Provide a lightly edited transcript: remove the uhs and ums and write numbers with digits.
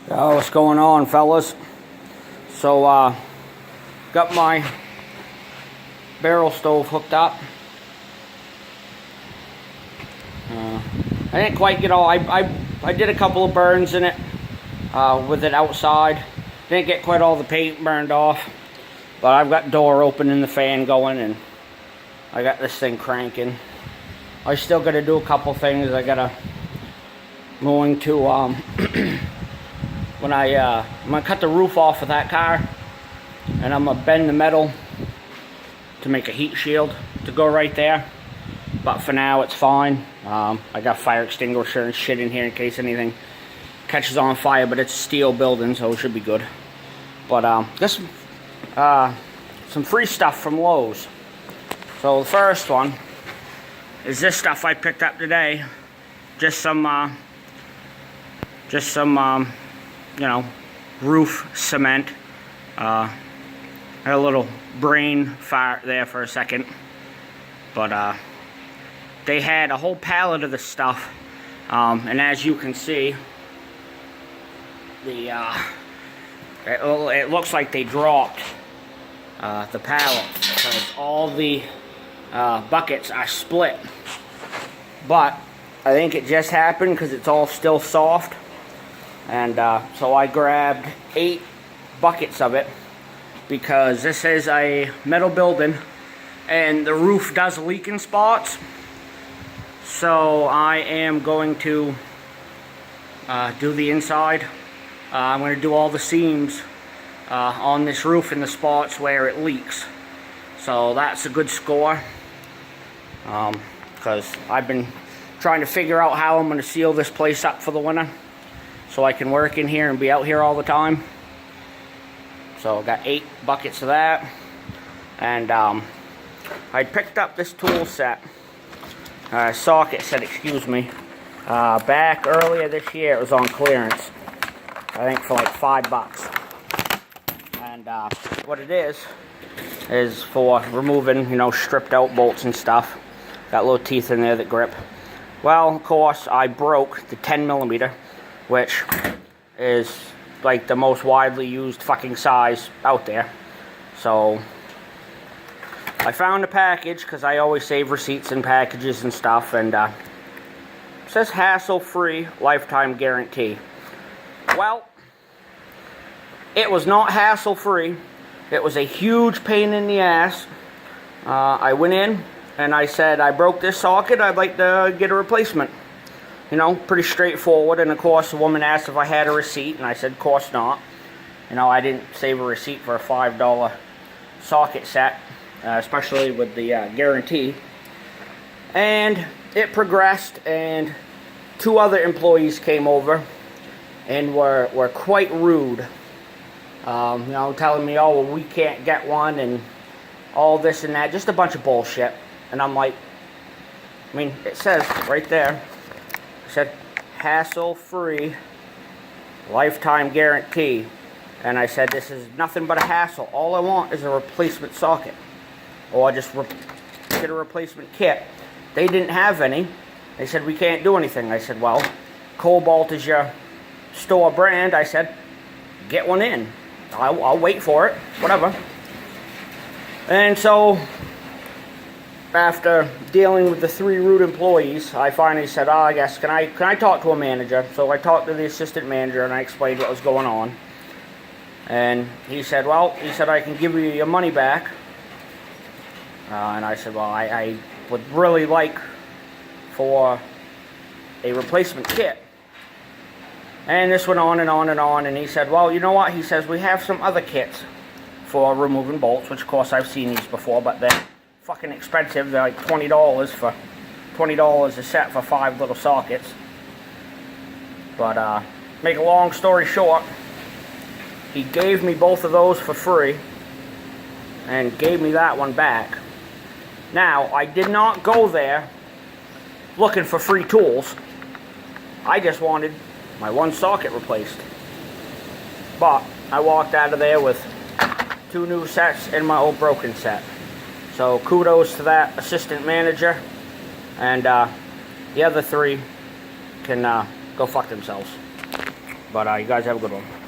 What's going on, fellas? So, got my barrel stove hooked up. I didn't quite get all. I did a couple of burns in it with it outside. Didn't get quite all the paint burned off, but I've got door open and the fan going, and I got this thing cranking. I still got to do a couple things. I'm going to I'm gonna cut the roof off of that car, and I'm gonna bend the metal to make a heat shield to go right there. But for now, it's fine. I got fire extinguisher and shit in here in case anything catches on fire, but it's a steel building, so it should be good. But just some free stuff from Lowe's. So the first one is this stuff I picked up today. Just some you know, roof cement. Had a little brain fart there for a second, but they had a whole pallet of this stuff, and as you can see, it looks like they dropped the pallet because all the buckets are split. But I think it just happened because it's all still soft. And so I grabbed 8 buckets of it because this is a metal building and the roof does leak in spots. So I am going to do the inside. I'm going to do all the seams on this roof in the spots where it leaks. So that's a good score. Because I've been trying to figure out how I'm going to seal this place up for the winter, so I can work in here and be out here all the time. So I got 8 buckets of that. And I picked up this tool set, socket set, excuse me, back earlier this year. It was on clearance, I think for like $5. And what it is for removing, you know, stripped out bolts and stuff. Got little teeth in there that grip. Well, of course, I broke the 10mm, which is like the most widely used fucking size out there. So I found a package because I always save receipts in packages and stuff, and it says hassle-free lifetime guarantee. Well, it was not hassle-free. It was a huge pain in the ass. I went in and I said, I broke this socket, I'd like to get a replacement. You know, pretty straightforward. And of course the woman asked if I had a receipt, and I said, of course not. You know, I didn't save a receipt for a $5 socket set, especially with the guarantee. And it progressed, and 2 other employees came over and were quite rude. You know, telling me, oh, well, we can't get one, and all this and that. Just a bunch of bullshit. And I'm like, I mean, it says right there, it said hassle-free lifetime guarantee. And I said, this is nothing but a hassle. All I want is a replacement socket, or just get a replacement kit. They didn't have any. They said, we can't do anything. I said, well, Cobalt is your store brand. I said, get one in. I'll wait for it, whatever. And so, after dealing with the 3 rude employees, I finally said, I guess, can I talk to a manager? So I talked to the assistant manager, and I explained what was going on. And he said, well, I can give you your money back. And I said, well, I would really like for a replacement kit. And this went on and on and on, and he said, well, you know what? He says, we have some other kits for removing bolts, which of course I've seen these before, but they're fucking expensive. They're like $20 a set for 5 little sockets. But make a long story short, he gave me both of those for free and gave me that one back. Now, I did not go there looking for free tools. I just wanted my one socket replaced. But I walked out of there with 2 new sets and my old broken set. So kudos to that assistant manager, and the other 3 can go fuck themselves. But you guys have a good one.